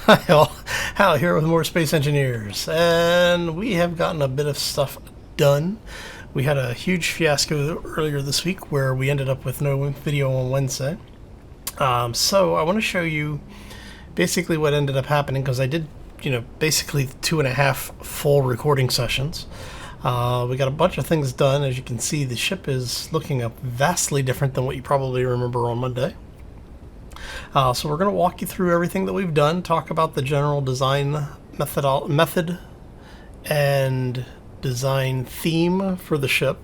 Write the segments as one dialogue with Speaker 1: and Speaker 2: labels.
Speaker 1: Hi all, Hal here with more Space Engineers, and we have gotten a bit of stuff done. We had a huge fiasco earlier this week where we ended up with no video on Wednesday. So I want to show you basically what ended up happening, because I did, basically 2.5 full recording sessions. We got a bunch of things done. As you can see, the ship is looking vastly different than what you probably remember on Monday. So we're going to walk you through everything that we've done, talk about the general design method and design theme for the ship,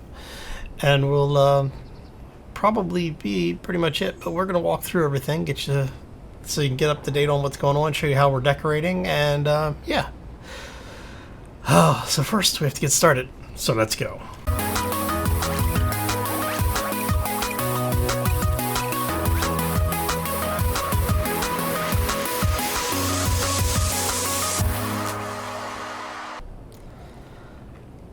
Speaker 1: and we'll probably be pretty much it. But we're going to walk through everything, get you so you can get up to date on what's going on, show you how we're decorating, and yeah. So first we have to get started. So let's go.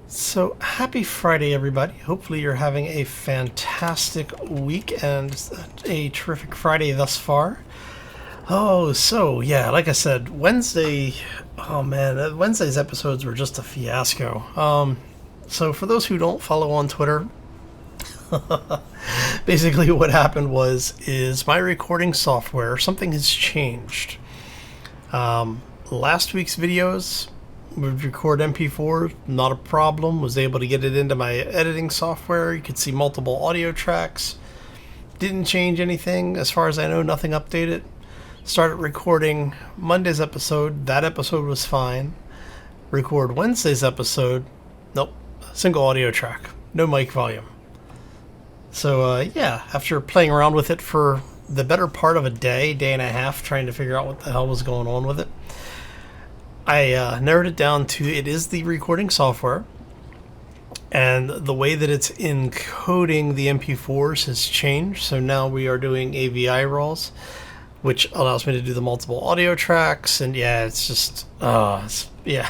Speaker 1: So happy Friday, everybody. Hopefully you're having a fantastic week and a terrific Friday thus far. Oh, so yeah, like I said, Wednesday, oh man, Wednesday's episodes were just a fiasco. So for those who don't follow on Twitter, basically what happened is my recording software, something has changed. Last week's videos would record MP4, not a problem. Was able to get it into my editing software. You could see multiple audio tracks. Didn't change anything as far as I know. Nothing updated. Started recording Monday's episode. That episode was fine. Record Wednesday's episode. Nope. Single audio track. No mic volume. So yeah, after playing around with it for the better part of a day and a half, trying to figure out what the hell was going on with it, I narrowed it down to it is the recording software, and the way that it's encoding the MP4s has changed. So now we are doing AVI RAWs, which allows me to do the multiple audio tracks, and yeah, it's just, yeah.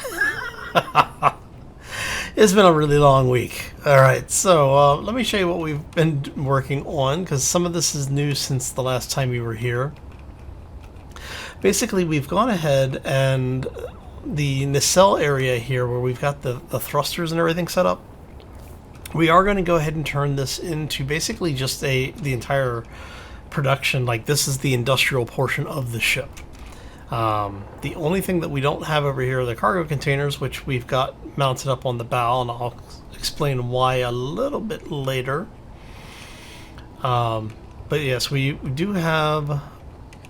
Speaker 1: It's been a really long week. Alright, so let me show you what we've been working on, because some of this is new since the last time you were here. Basically, we've gone ahead and the nacelle area here where we've got the thrusters and everything set up, we are going to go ahead and turn this into basically just the entire production. Like, this is the industrial portion of the ship. The only thing that we don't have over here are the cargo containers, which we've got mounted up on the bow, and I'll explain why a little bit later. But yes, we do have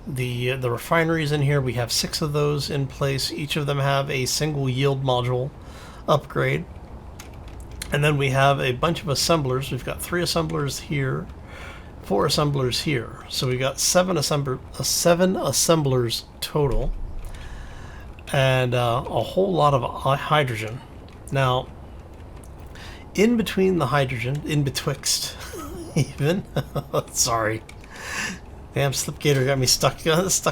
Speaker 1: the refineries in here. We have 6 of those in place. Each of them have a single yield module upgrade, and then we have a bunch of assemblers. We've got 3 assemblers here, 4 assemblers here, so we've got 7 assemblers total, and a whole lot of hydrogen. Now, in between the hydrogen, in betwixt even sorry, damn, Slipgator got me stuck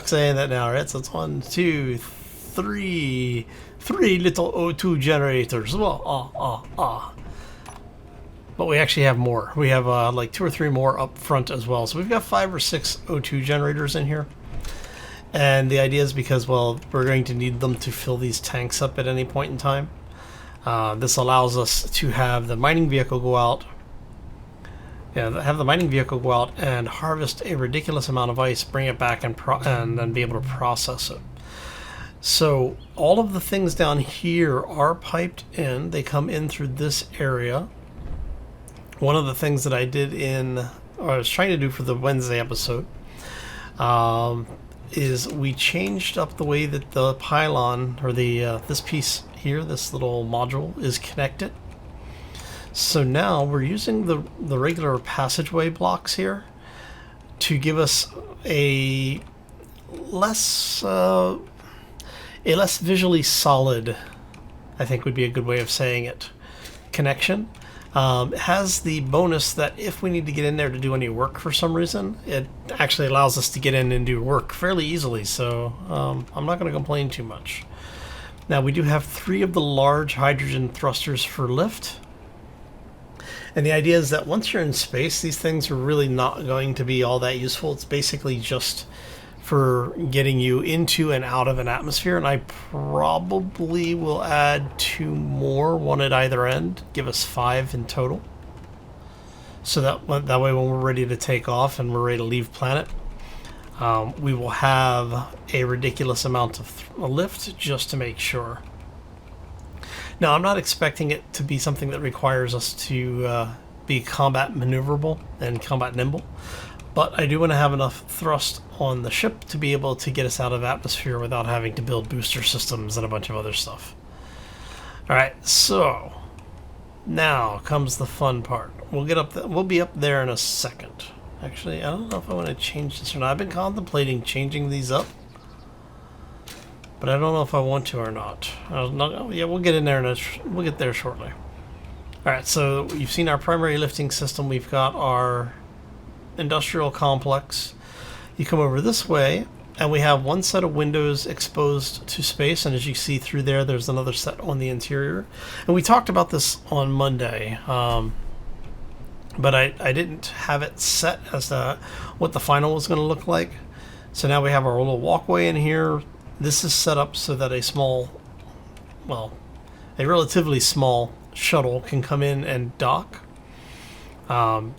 Speaker 1: saying that now, right? So it's 1, 2, 3 little O2 generators. But we actually have more. We have like 2 or 3 more up front as well. So we've got 5 or 6 O2 generators in here. And the idea is because, well, we're going to need them to fill these tanks up at any point in time. This allows us to have the mining vehicle go out. Yeah, have the mining vehicle go out and harvest a ridiculous amount of ice, bring it back, and then be able to process it. So all of the things down here are piped in. They come in through this area. One of the things that I did or I was trying to do for the Wednesday episode, is we changed up the way that the pylon, or this piece here, this little module, is connected. So now we're using the regular passageway blocks here to give us a less visually solid, I think would be a good way of saying it, connection. It has the bonus that if we need to get in there to do any work for some reason, it actually allows us to get in and do work fairly easily. So I'm not going to complain too much. Now, we do have 3 of the large hydrogen thrusters for lift. And the idea is that once you're in space, these things are really not going to be all that useful. It's basically just for getting you into and out of an atmosphere, and I probably will add 2 more, one at either end, give us 5 in total. So that way when we're ready to take off and we're ready to leave planet, we will have a ridiculous amount of lift just to make sure. Now, I'm not expecting it to be something that requires us to be combat maneuverable and combat nimble, but I do want to have enough thrust on the ship to be able to get us out of atmosphere without having to build booster systems and a bunch of other stuff. Alright, so now comes the fun part. We'll be up there in a second. Actually, I don't know if I want to change this or not. I've been contemplating changing these up, but I don't know if I want to or not. Yeah, we'll get in there and we'll get there shortly. Alright, so you've seen our primary lifting system. We've got our industrial complex. You come over this way, and we have one set of windows exposed to space, and as you see through there, there's another set on the interior. And we talked about this on Monday, but I didn't have it set as to what the final was going to look like. So now we have our little walkway in here. This is set up so that a relatively small shuttle can come in and dock.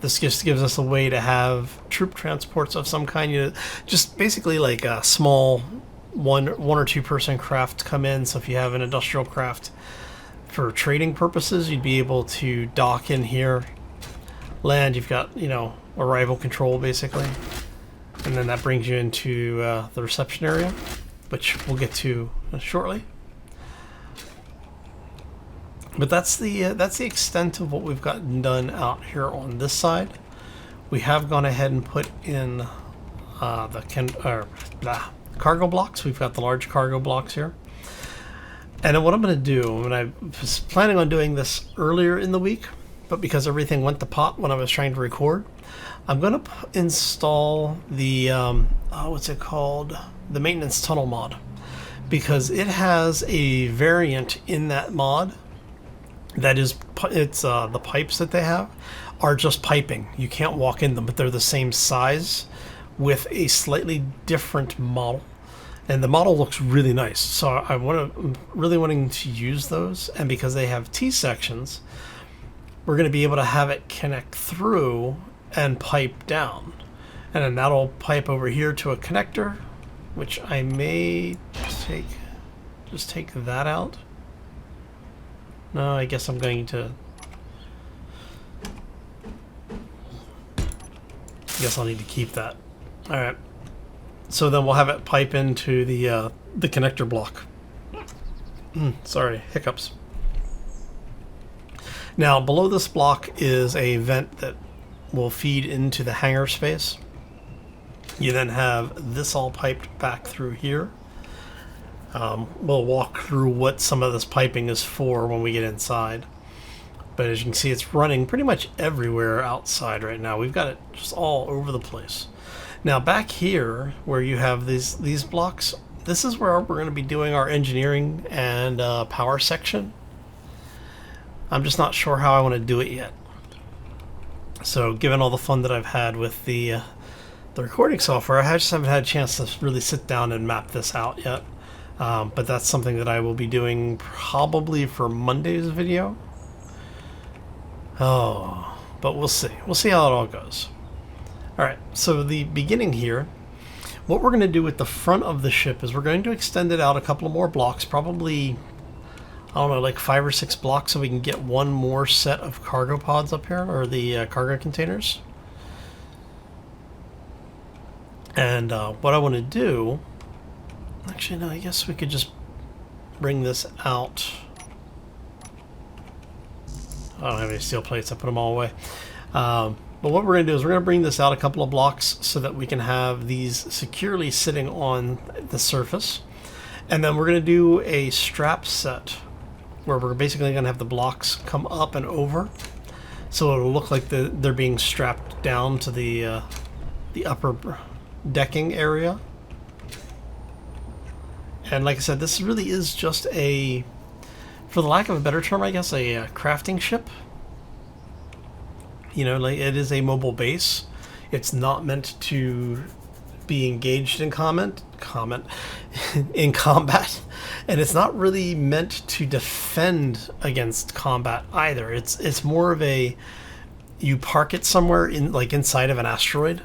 Speaker 1: This just gives us a way to have troop transports of some kind, just basically like a small one or two person craft come in. So if you have an industrial craft for trading purposes, you'd be able to dock in here, land. You've got arrival control basically, and then that brings you into the reception area, which we'll get to shortly. But that's the extent of what we've gotten done out here on this side. We have gone ahead and put in the cargo blocks. We've got the large cargo blocks here. And then what I'm going to do, and I was planning on doing this earlier in the week, but because everything went to pot when I was trying to record, I'm going to install the what's it called? The maintenance tunnel mod, because it has a variant in that mod. That is, the pipes that they have are just piping. You can't walk in them, but they're the same size with a slightly different model. And the model looks really nice. So I'm really wanting to use those. And because they have T-sections, we're going to be able to have it connect through and pipe down. And then that'll pipe over here to a connector, which I may just take that out. No, I guess I'm going to... I guess I'll need to keep that. Alright. So then we'll have it pipe into the connector block. Sorry, hiccups. Now, below this block is a vent that will feed into the hangar space. You then have this all piped back through here. We'll walk through what some of this piping is for when we get inside. But as you can see, it's running pretty much everywhere outside right now. We've got it just all over the place. Now back here, where you have these blocks, this is where we're going to be doing our engineering and power section. I'm just not sure how I want to do it yet. So given all the fun that I've had with the recording software, I just haven't had a chance to really sit down and map this out yet. But that's something that I will be doing probably for Monday's video. Oh, but we'll see. We'll see how it all goes. Alright, so the beginning here, what we're going to do with the front of the ship is we're going to extend it out a couple of more blocks, probably, I don't know, like 5 or 6 blocks, so we can get one more set of cargo pods up here, or the cargo containers. And what I want to do... Actually, no, I guess we could just bring this out. I don't have any steel plates. I put them all away. But what we're going to do is we're going to bring this out a couple of blocks so that we can have these securely sitting on the surface. And then we're going to do a strap set where we're basically going to have the blocks come up and over. So it'll look like they're being strapped down to the upper decking area. And like I said, this really is just a, for the lack of a better term, I guess, a crafting ship. Like it is a mobile base. It's not meant to be engaged in in combat, and it's not really meant to defend against combat either. It's more of a, you park it somewhere in, like, inside of an asteroid.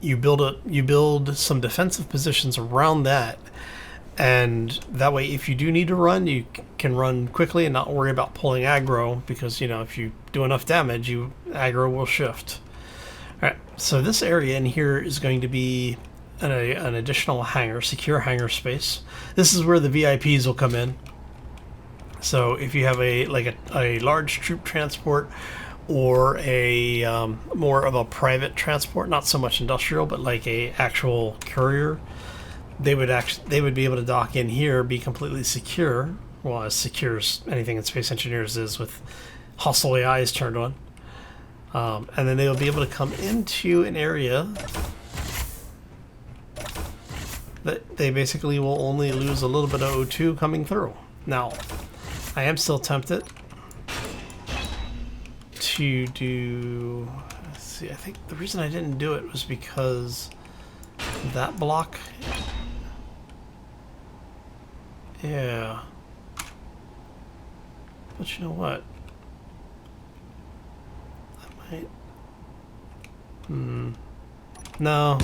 Speaker 1: You build some defensive positions around that, and that way, if you do need to run, you can run quickly and not worry about pulling aggro, because, you know, if you do enough damage, aggro will shift. All right, so this area in here is going to be an additional hangar, secure hangar space. This is where the VIPs will come in. So if you have a large troop transport, or a more of a private transport, not so much industrial, but like a actual courier, they would be able to dock in here, be completely secure. Well, as secure as anything in Space Engineers is, with hostile AIs turned on. And then they will be able to come into an area that they basically will only lose a little bit of O2 coming through. Now, I am still tempted to do... Let's see, I think the reason I didn't do it was because that block... Yeah. But you know what? I might... No.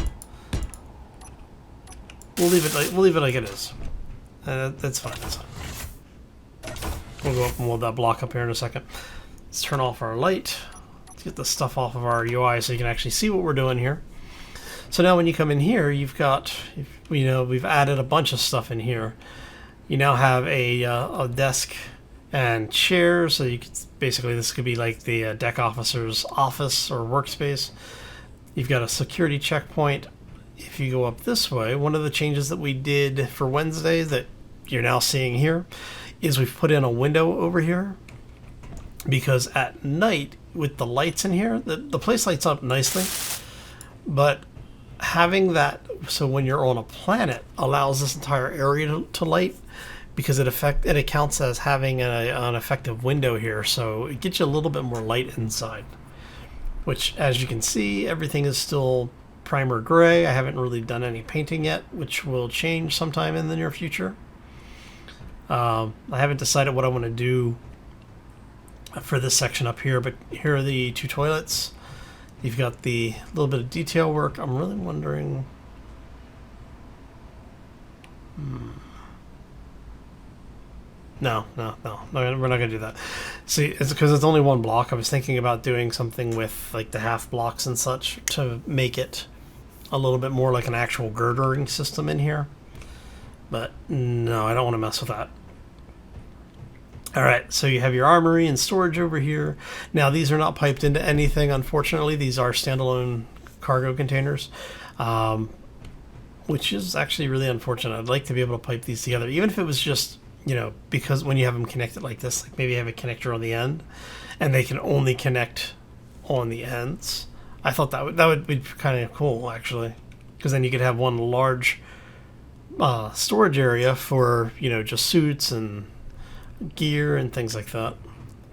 Speaker 1: We'll leave it like it is. That's fine. That's fine. We'll go up and load that block up here in a second. Let's turn off our light. Let's get the stuff off of our UI so you can actually see what we're doing here. So now when you come in here, you've got, you know, we've added a bunch of stuff in here. You now have a desk and chairs, so you could basically, this could be like the deck officer's office or workspace. You've got a security checkpoint. If you go up this way, one of the changes that we did for Wednesday that you're now seeing here is we've put in a window over here, because at night with the lights in here, the place lights up nicely, but having that, so when you're on a planet, allows this entire area to light, because it accounts as having an effective window here, so it gets you a little bit more light inside, which, as you can see, everything is still primer gray. I haven't really done any painting yet, which will change sometime in the near future. I haven't decided what I want to do for this section up here, but here are the two toilets. You've got the little bit of detail work. I'm really wondering... No, we're not going to do that. See, it's because it's only one block. I was thinking about doing something with like the half blocks and such to make it a little bit more like an actual girdering system in here. But no, I don't want to mess with that. Alright, so you have your armory and storage over here. Now, these are not piped into anything, unfortunately. These are standalone cargo containers, which is actually really unfortunate. I'd like to be able to pipe these together, even if it was just, you know, because when you have them connected like this, like maybe have a connector on the end, and they can only connect on the ends. I thought that would be kind of cool, actually, because then you could have one large storage area for, you know, just suits and gear and things like that.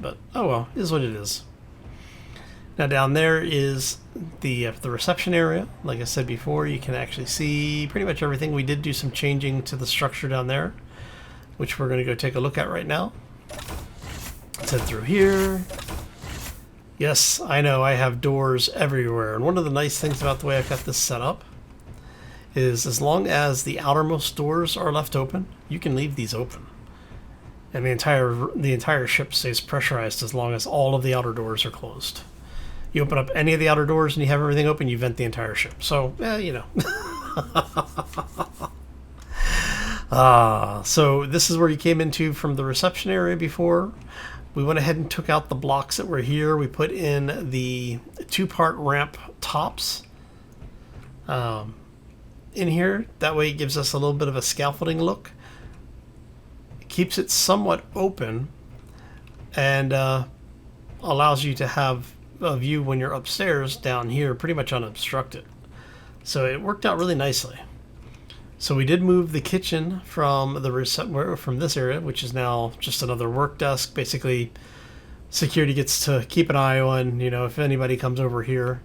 Speaker 1: But oh well, is what it is. Now down there is the reception area. Like I said before, you can actually see pretty much everything. We did do some changing to the structure down there, which we're going to go take a look at right now. Let's head through here. Yes, I know I have doors everywhere, and one of the nice things about the way I've got this set up is, as long as the outermost doors are left open, you can leave these open, and the entire ship stays pressurized as long as all of the outer doors are closed. You open up any of the outer doors and you have everything open, you vent the entire ship. So, you know. So this is where you came into from the reception area before. We went ahead and took out the blocks that were here. We put in the two-part ramp tops in here. That way it gives us a little bit of a scaffolding look. It keeps it somewhat open and allows you to have a view when you're upstairs down here pretty much unobstructed. So it worked out really nicely. So we did move the kitchen from from this area, which is now just another work desk. Basically, security gets to keep an eye on, you know, if anybody comes over here.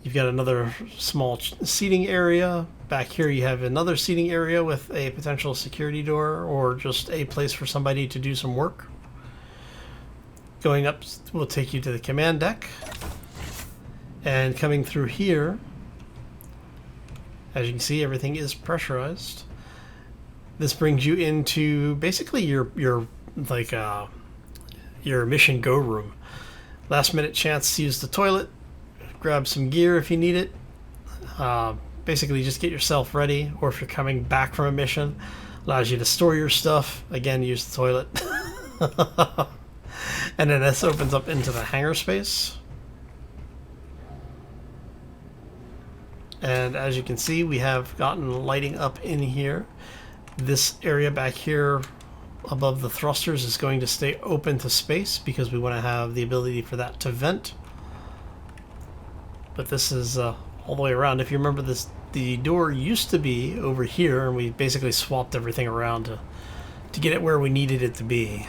Speaker 1: You've got another small seating area. Back here you have another seating area with a potential security door or just a place for somebody to do some work. Going up will take you to the command deck. And coming through here, as you can see, everything is pressurized. This brings you into basically your mission go room. Last minute chance to use the toilet, grab some gear if you need it. Basically just get yourself ready, or if you're coming back from a mission, allows you to store your stuff. Again, use the toilet. And then this opens up into the hangar space. And as you can see, we have gotten lighting up in here. This area back here above the thrusters is going to stay open to space because we want to have the ability for that to vent. But this is all the way around. If you remember this, the door used to be over here, and we basically swapped everything around to get it where we needed it to be.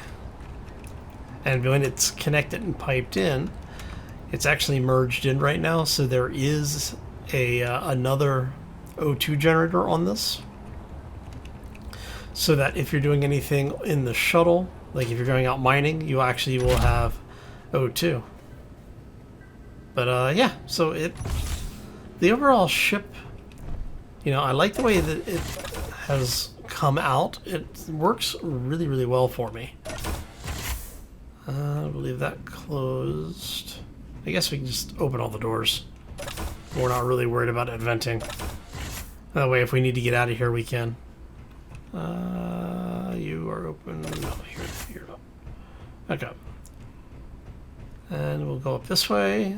Speaker 1: And when it's connected and piped in, it's actually merged in right now, so there is another O2 generator on this, so that if you're doing anything in the shuttle, like if you're going out mining, you actually will have O2. But yeah, so the overall ship, I like the way that it has come out. It works really, really well for me. I believe that closed. I guess we can just open all the doors. We're not really worried about it venting. That way, if we need to get out of here, we can. You are open. No, here. Okay. And we'll go up this way.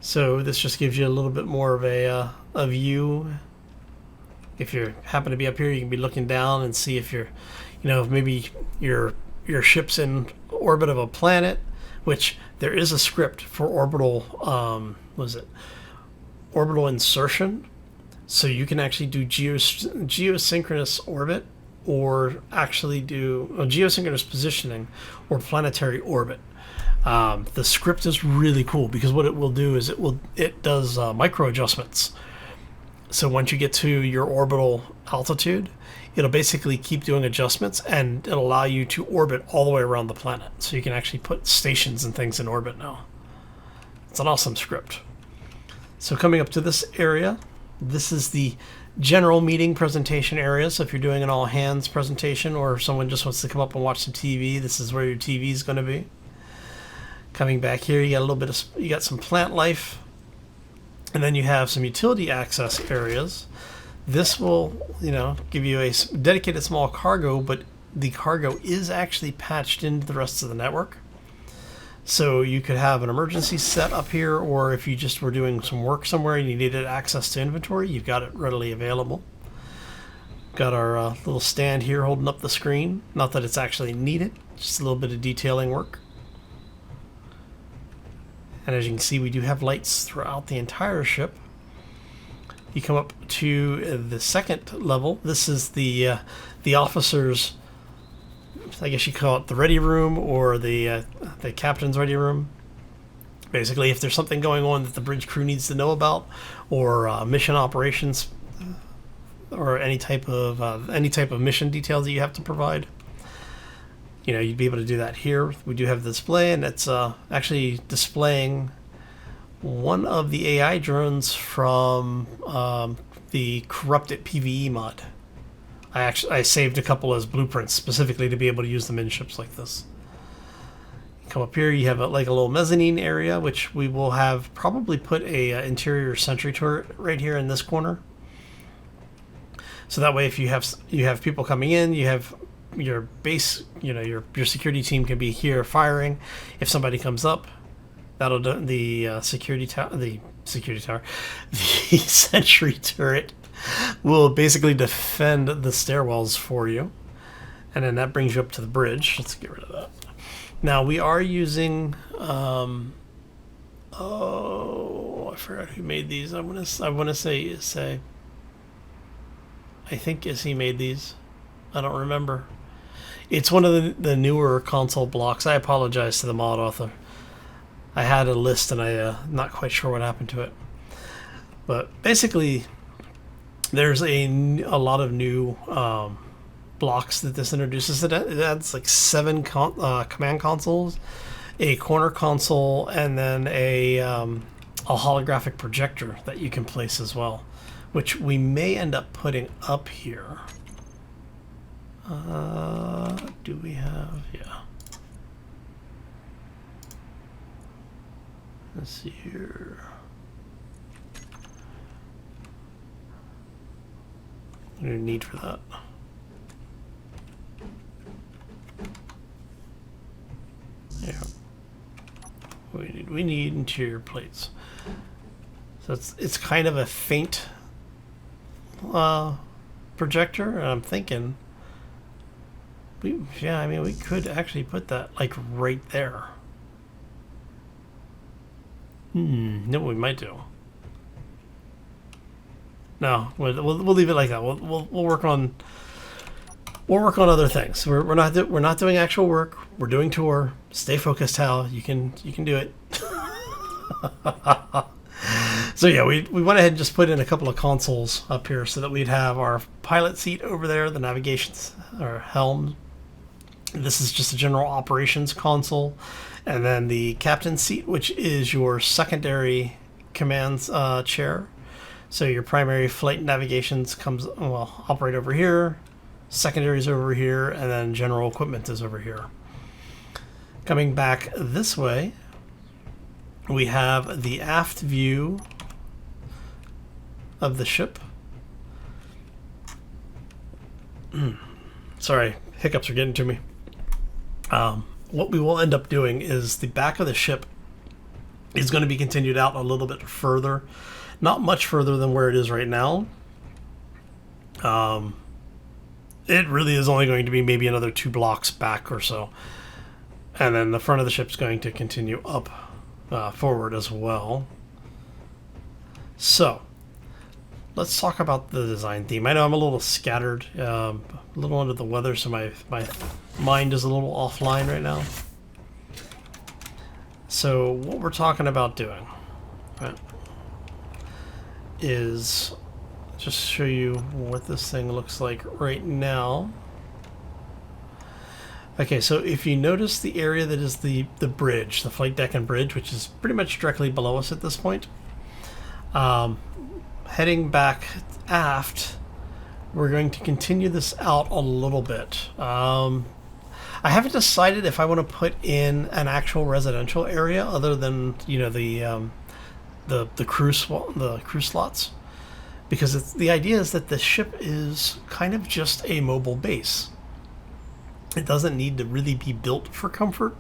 Speaker 1: So this just gives you a little bit more of a view. If you happen to be up here, you can be looking down and see if you're, if maybe your ship's in orbit of a planet, which there is a script for orbital. Orbital insertion, so you can actually do geosynchronous orbit, or actually do geosynchronous positioning or planetary orbit. The script is really cool because what it will do is it does micro adjustments. So once you get to your orbital altitude, it'll basically keep doing adjustments, and it'll allow you to orbit all the way around the planet. So you can actually put stations and things in orbit now. It's an awesome script. So coming up to this area, this is the general meeting presentation area. So if you're doing an all hands presentation, or if someone just wants to come up and watch some TV, this is where your TV is going to be. Coming back here, you got you got some plant life, and then you have some utility access areas. This will, give you a dedicated small cargo, but the cargo is actually patched into the rest of the network. So you could have an emergency set up here, or if you just were doing some work somewhere and you needed access to inventory, you've got it readily available. Got our little stand here holding up the screen. Not that it's actually needed, just a little bit of detailing work. And as you can see, we do have lights throughout the entire ship. You come up to the second level. This is the officers', I guess you call it the ready room, or the captain's ready room. Basically, if there's something going on that the bridge crew needs to know about, or mission operations, or any type of mission details that you have to provide, you'd be able to do that here. We do have the display, and it's actually displaying one of the AI drones from the Corrupted PvE mod. I saved a couple as blueprints specifically to be able to use them in ships like this. Come up here, you have a little mezzanine area, which we will have probably put a interior sentry turret right here in this corner. So that way, if you have people coming in, you have your base, your security team can be here firing. If somebody comes up, that'll do the security tower, the sentry turret will basically defend the stairwells for you, and then that brings you up to the bridge. Let's get rid of that. Now we are using I forgot who made these. I want to say I think he made these. I don't remember. It's one of the newer console blocks. I apologize to the mod author. I had a list and I'm not quite sure what happened to it. But basically, there's a lot of new blocks that this introduces. It adds like 7 command consoles, a corner console, and then a holographic projector that you can place as well, which we may end up putting up here. Do we have? Yeah. Let's see here. No need for that. Yeah. We need interior plates. So it's kind of a faint projector, and I'm thinking we could actually put that like right there. No, we might do. No, we'll leave it like that. We'll work on other things. We're not doing actual work. We're doing tour. Stay focused, Hal. You can do it. So yeah, we went ahead and just put in a couple of consoles up here so that we'd have our pilot seat over there, the navigations or helm. This is just a general operations console, and then the captain's seat, which is your secondary commands chair. So your primary flight navigations operate over here, secondaries over here, and then general equipment is over here. Coming back this way, we have the aft view of the ship. Sorry, hiccups are getting to me. What we will end up doing is the back of the ship is going to be continued out a little bit further. Not much further than where it is right now. It really is only going to be maybe another 2 blocks back or so. And then the front of the ship's going to continue up forward as well. So, let's talk about the design theme. I know I'm a little scattered, a little under the weather, so my mind is a little offline right now. So, what we're talking about doing, right, is just show you what this thing looks like right now. Okay, so if you notice the area that is the bridge, the flight deck and bridge, which is pretty much directly below us at this point, heading back aft, we're going to continue this out a little bit. I haven't decided if I want to put in an actual residential area other than, you know, the crew slots, because the idea is that the ship is kind of just a mobile base. It doesn't need to really be built for comfort,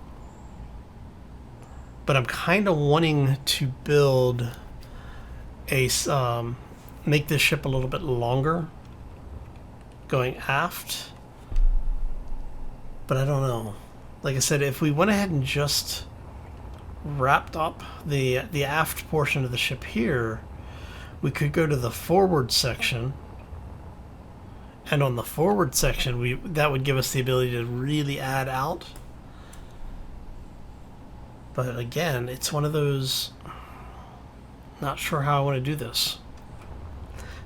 Speaker 1: but I'm kind of wanting to build make this ship a little bit longer going aft, but I don't know. Like I said, if we went ahead and just wrapped up the aft portion of the ship here, we could go to the forward section, and on the forward section that would give us the ability to really add out. But again, it's one of those, not sure how I want to do this.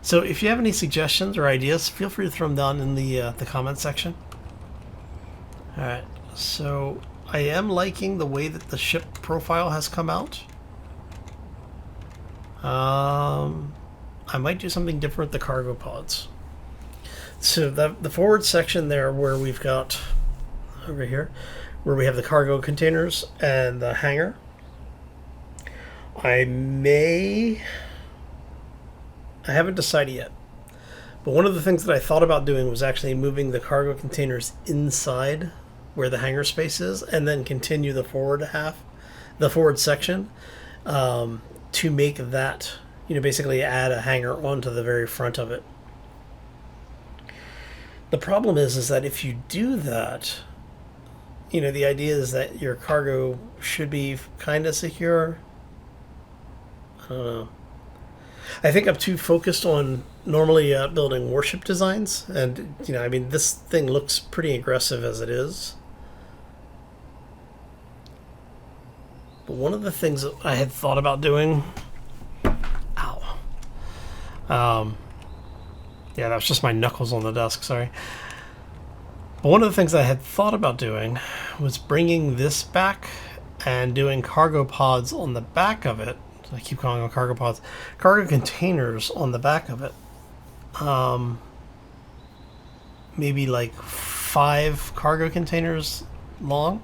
Speaker 1: So if you have any suggestions or ideas, feel free to throw them down in the comment section. Alright, so I am liking the way that the ship profile has come out. I might do something different with the cargo pods. So the forward section there, where we've got over here, where we have the cargo containers and the hangar, I haven't decided yet, but one of the things that I thought about doing was actually moving the cargo containers inside where the hangar space is, and then continue the forward section, to make that, you know, basically add a hangar onto the very front of it. The problem is that if you do that, you know, the idea is that your cargo should be kind of secure. I don't know. I think I'm too focused on normally building warship designs, and, you know, I mean, this thing looks pretty aggressive as it is. But one of the things that I had thought about doing, Yeah, that was just my knuckles on the desk, sorry. But one of the things I had thought about doing was bringing this back and doing cargo pods on the back of it. I keep calling them cargo pods. Cargo containers on the back of it. Maybe like 5 cargo containers long.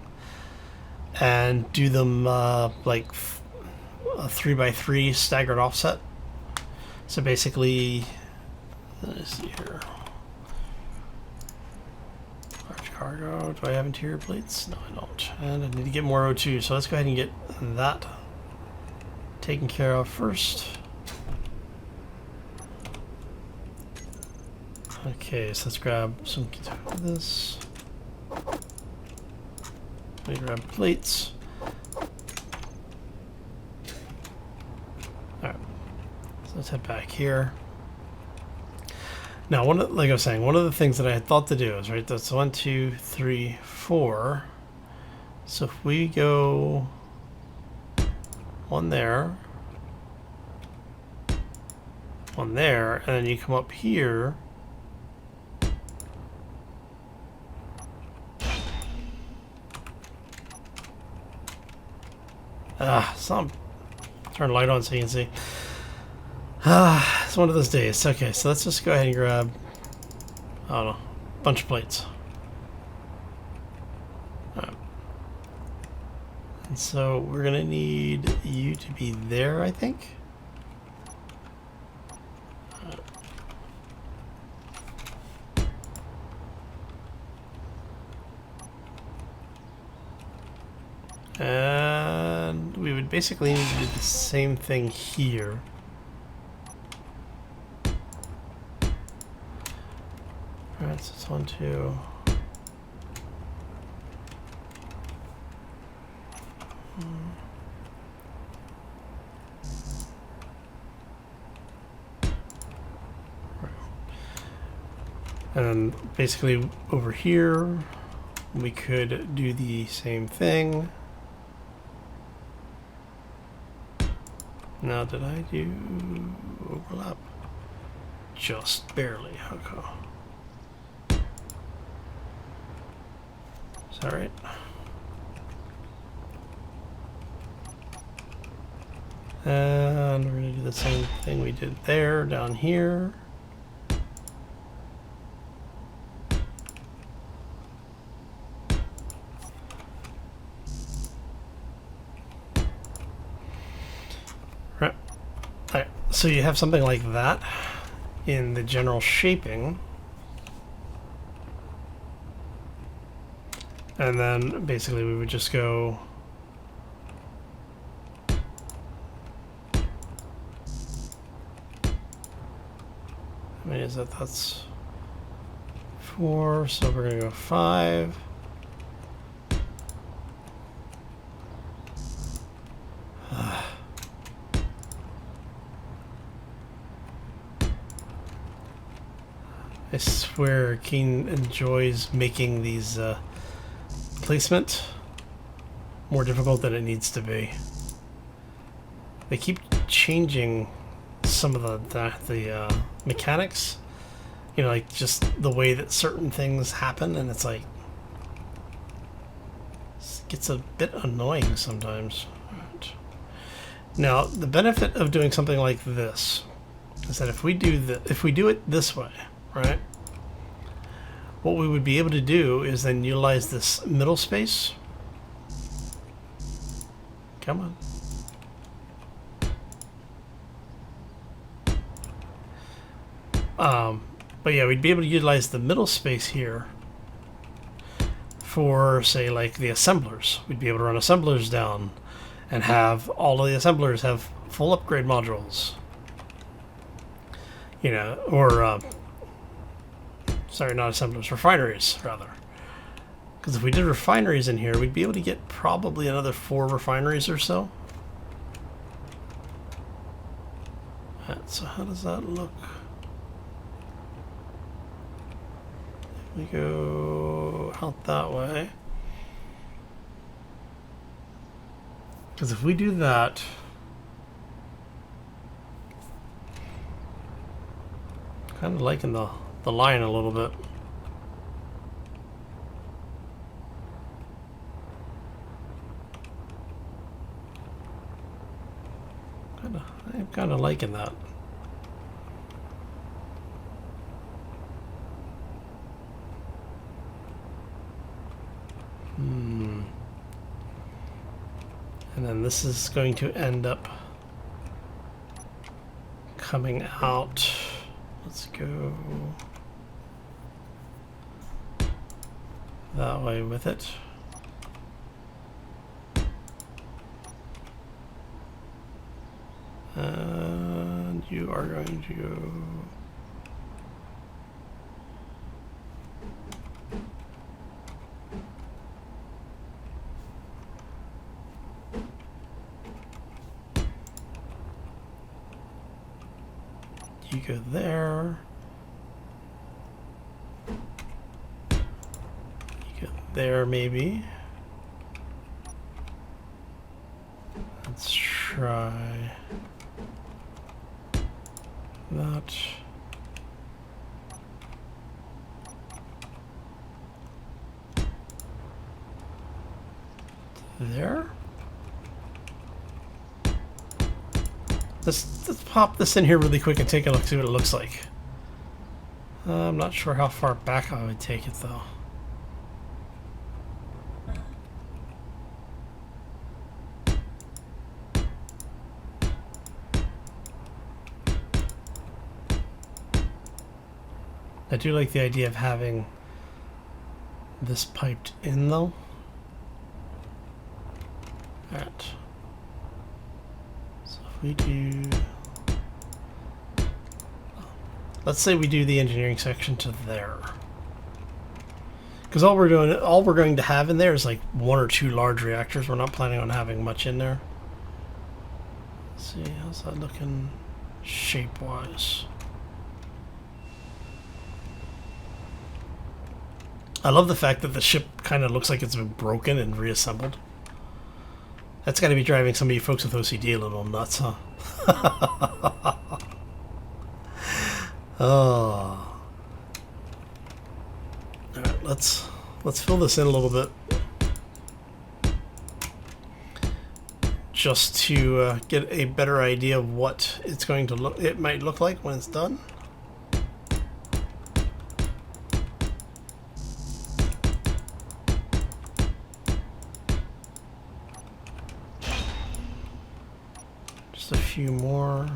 Speaker 1: And do them like a 3x3 staggered offset. So basically, let's see here. Large cargo. Do I have interior plates? No, I don't. And I need to get more O2. So let's go ahead and get that taken care of first. Okay, so let's grab some of this. Let me grab plates. Alright. So let's head back here. Now, like I was saying, one of the things that I had thought to do is, right, that's 1, 2, 3, 4. So if we go one there, one there, and then you come up here. Turn the light on so you can see. It's one of those days. Okay, so let's just go ahead and grab, I don't know, a bunch of plates. Alright. And so we're gonna need you to be there, I think. And we would basically need to do the same thing here. Alright, so it's 1, 2. And then basically over here, we could do the same thing. Now, did I do overlap? Just barely. Okay. Is that right? And we're going to do the same thing we did there, down here. So you have something like that in the general shaping. And then basically we would just go how many is that? That's 4, so we're gonna go 5. I swear Keen enjoys making these placement more difficult than it needs to be. They keep changing some of the mechanics, you know, like just the way that certain things happen, and it's like it gets a bit annoying sometimes. Now, the benefit of doing something like this is that if we do it this way, right? What we would be able to do is then utilize this middle space. Come on. But yeah, we'd be able to utilize the middle space here for, say, like the assemblers. We'd be able to run assemblers down and have all of the assemblers have full upgrade modules. You know, or sorry, not assemblers, refineries, rather. Because if we did refineries in here, we'd be able to get probably another 4 refineries or so. So how does that look? We go out that way. Because if we do that, Kind of liking the line a little bit. I'm kind of liking that. And then this is going to end up coming out. Let's go that way with it. And you are going to go there. You go there, maybe. Let's try that. There. Let's pop this in here really quick and take a look, see what it looks like. I'm not sure how far back I would take it though. I do like the idea of having this piped in though. Alright. So if we do... Let's say we do the engineering section to there. Because all we're going to have in there is like 1 or 2 large reactors. We're not planning on having much in there. Let's see, how's that looking shape-wise? I love the fact that the ship kind of looks like it's been broken and reassembled. That's got to be driving some of you folks with OCD a little nuts, huh? Oh. Alright, let's fill this in a little bit. Just to get a better idea of what it's going to look, it might look like when it's done. Just a few more.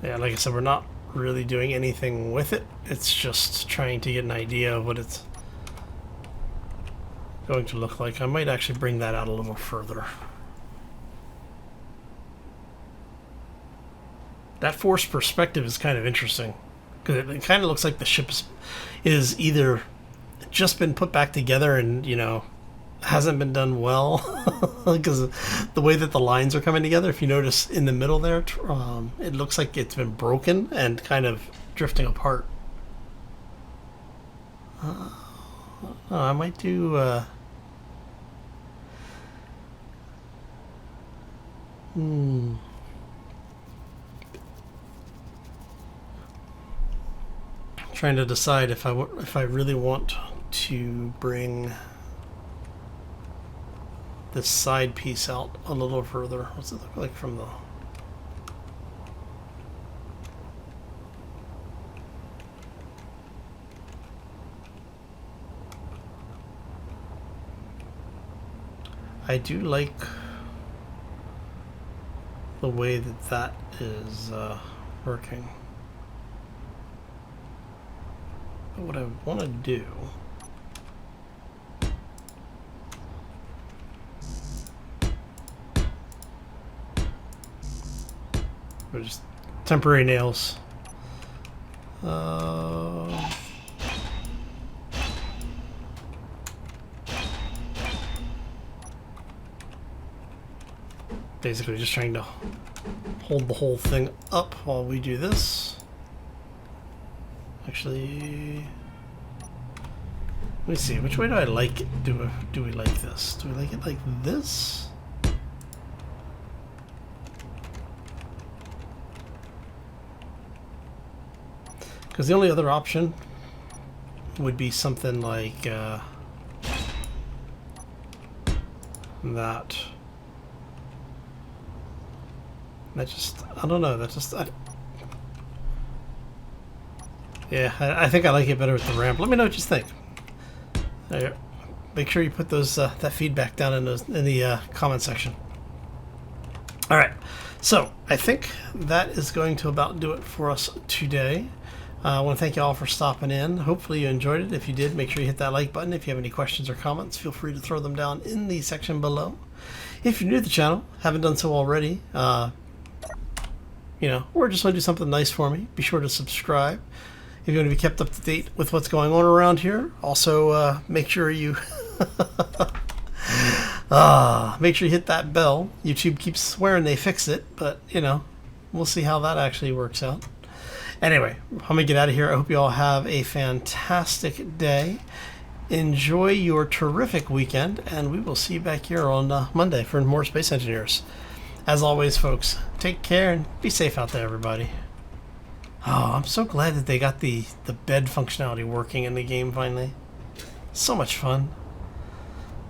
Speaker 1: Yeah, like I said, we're not really doing anything with it. It's just trying to get an idea of what it's going to look like. I might actually bring that out a little further. That forced perspective is kind of interesting because it kind of looks like the ship is either just been put back together and, you know, hasn't been done well because the way that the lines are coming together. If you notice in the middle there, it looks like it's been broken and kind of drifting apart. I might do trying to decide if I really want to bring this side piece out a little further. What's it look like from the... I do like the way that that is working. But what I want to do are just temporary nails. Basically just trying to hold the whole thing up while we do this. Actually, let me see, which way do I like it? Do we like this? Do we like it like this? Because the only other option would be something like that. That just, I don't know, that just, yeah, I think I like it better with the ramp. Let me know what you think. There. Make sure you put those that feedback down in the comment section. All right, so I think that is going to about do it for us today. I want to thank you all for stopping in. Hopefully you enjoyed it. If you did, make sure you hit that like button. If you have any questions or comments, feel free to throw them down in the section below. If you're new to the channel, haven't done so already, you know, or just want to do something nice for me, be sure to subscribe. If you want to be kept up to date with what's going on around here, also make sure you make sure you hit that bell. YouTube keeps swearing they fix it, but you know, we'll see how that actually works out. Anyway, I'm gonna get out of here. I hope you all have a fantastic day. Enjoy your terrific weekend, and we will see you back here on Monday for more Space Engineers. As always, folks, take care and be safe out there, everybody. Oh, I'm so glad that they got the bed functionality working in the game finally. So much fun.